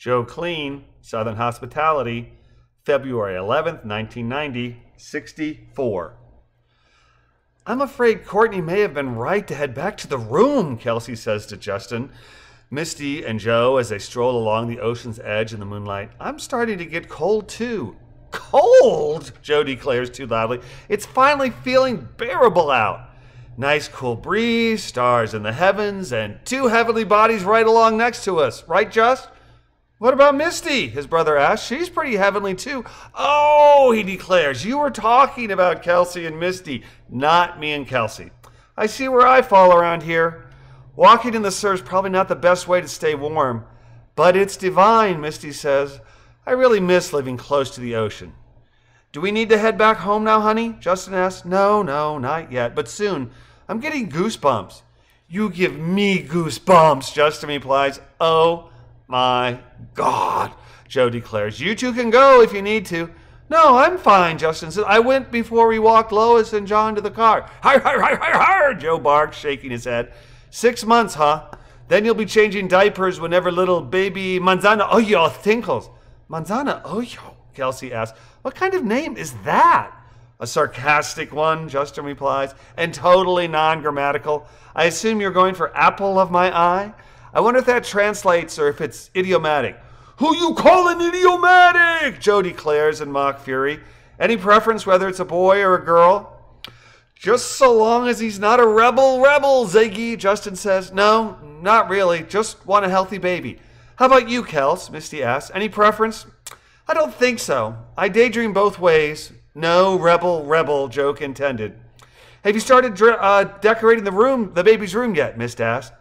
Joe Kleen, Southern Hospitality, February 11th, 1990, 64. I'm afraid Courtney may have been right to head back to the room, Kelsey says to Justin, Misty, and Joe as they stroll along the ocean's edge in the moonlight. I'm starting to get cold, too. Cold? Joe declares too loudly. It's finally feeling bearable out. Nice cool breeze, stars in the heavens, and two heavenly bodies right along next to us. Right, Just? What about Misty? His brother asks. She's pretty heavenly, too. Oh, he declares, you were talking about Kelsey and Misty, not me and Kelsey. I see where I fall around here. Walking in the surf's probably not the best way to stay warm, but it's divine, Misty says. I really miss living close to the ocean. Do we need to head back home now, honey? Justin asks. No, not yet, but soon. I'm getting goosebumps. You give me goosebumps, Justin replies. Oh, my God, Joe declares. You two can go if you need to. No, I'm fine, Justin says. I went before we walked Lois and John to the car. Har, har, har, har, har, Joe barks, shaking his head. 6 months, huh? Then you'll be changing diapers whenever little baby Manzana Oyo tinkles. Manzana Oyo, Kelsey asks. What kind of name is that? A sarcastic one, Justin replies, and totally non-grammatical. I assume you're going for apple of my eye? I wonder if that translates or if it's idiomatic. Who you calling idiomatic? Joe declares in mock fury. Any preference whether it's a boy or a girl? Just so long as he's not a rebel, Ziggy, Justin says. No, not really. Just want a healthy baby. How about you, Kels? Misty asks. Any preference? I don't think so. I daydream both ways. No rebel joke intended. Have you started decorating the baby's room yet? Misty asked.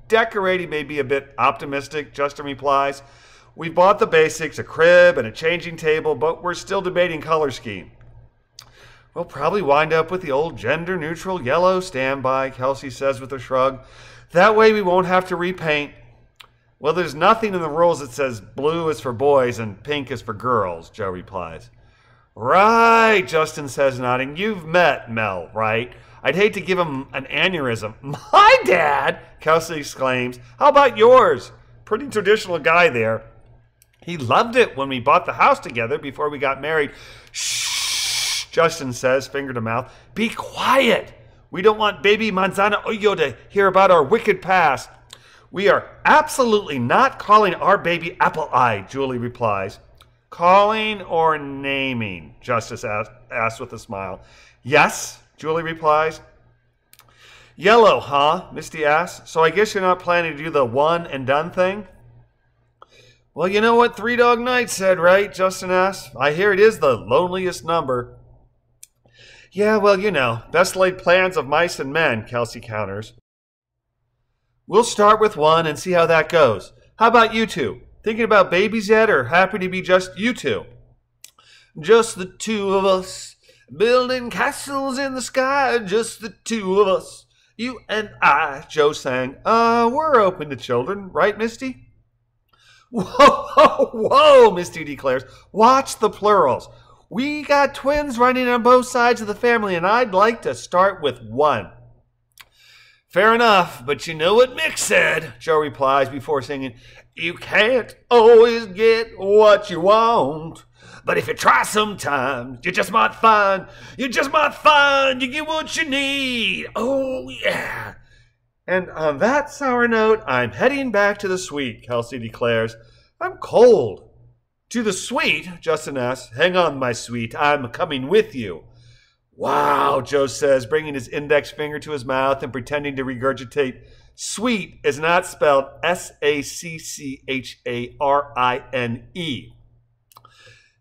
Decorating may be a bit optimistic, Justin replies. We bought the basics, a crib and a changing table, but we're still debating color scheme. We'll probably wind up with the old gender-neutral yellow standby, Kelsey says with a shrug. That way we won't have to repaint. Well, there's nothing in the rules that says blue is for boys and pink is for girls, Joe replies. Right, Justin says, nodding. You've met Mel, right? I'd hate to give him an aneurysm. My dad, Kelsey exclaims. How about yours? Pretty traditional guy there. He loved it when we bought the house together before we got married. Shh, Justin says, finger to mouth. Be quiet. We don't want baby Manzana Oyo to hear about our wicked past. We are absolutely not calling our baby Apple Eye, Julie replies. Calling or naming? Justice asks with a smile. Yes, Julie replies. Yellow, huh? Misty asks. So I guess you're not planning to do the one and done thing? Well, you know what Three Dog Night said, right? Justin asks. I hear it is the loneliest number. Yeah, well, you know, best laid plans of mice and men, Kelsey counters. We'll start with one and see how that goes. How about you two? Thinking about babies yet, or happy to be just you two? Just the two of us, building castles in the sky, just the two of us, you and I, Joe sang. We're open to children, right, Misty? Whoa, Misty declares. Watch the plurals. We got twins running on both sides of the family, and I'd like to start with one. Fair enough, but you know what Mick said, Joe replies before singing, you can't always get what you want, but if you try sometimes, you just might find you get what you need. Oh, yeah. And on that sour note, I'm heading back to the suite, Kelsey declares. I'm cold. To the suite, Justin asks. Hang on, my sweet, I'm coming with you. Wow, Joe says, bringing his index finger to his mouth and pretending to regurgitate. Sweet is not spelled S-A-C-C-H-A-R-I-N-E.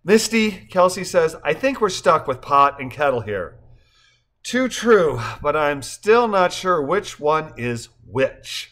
Misty, Kelsey says, I think we're stuck with pot and kettle here. Too true, but I'm still not sure which one is which.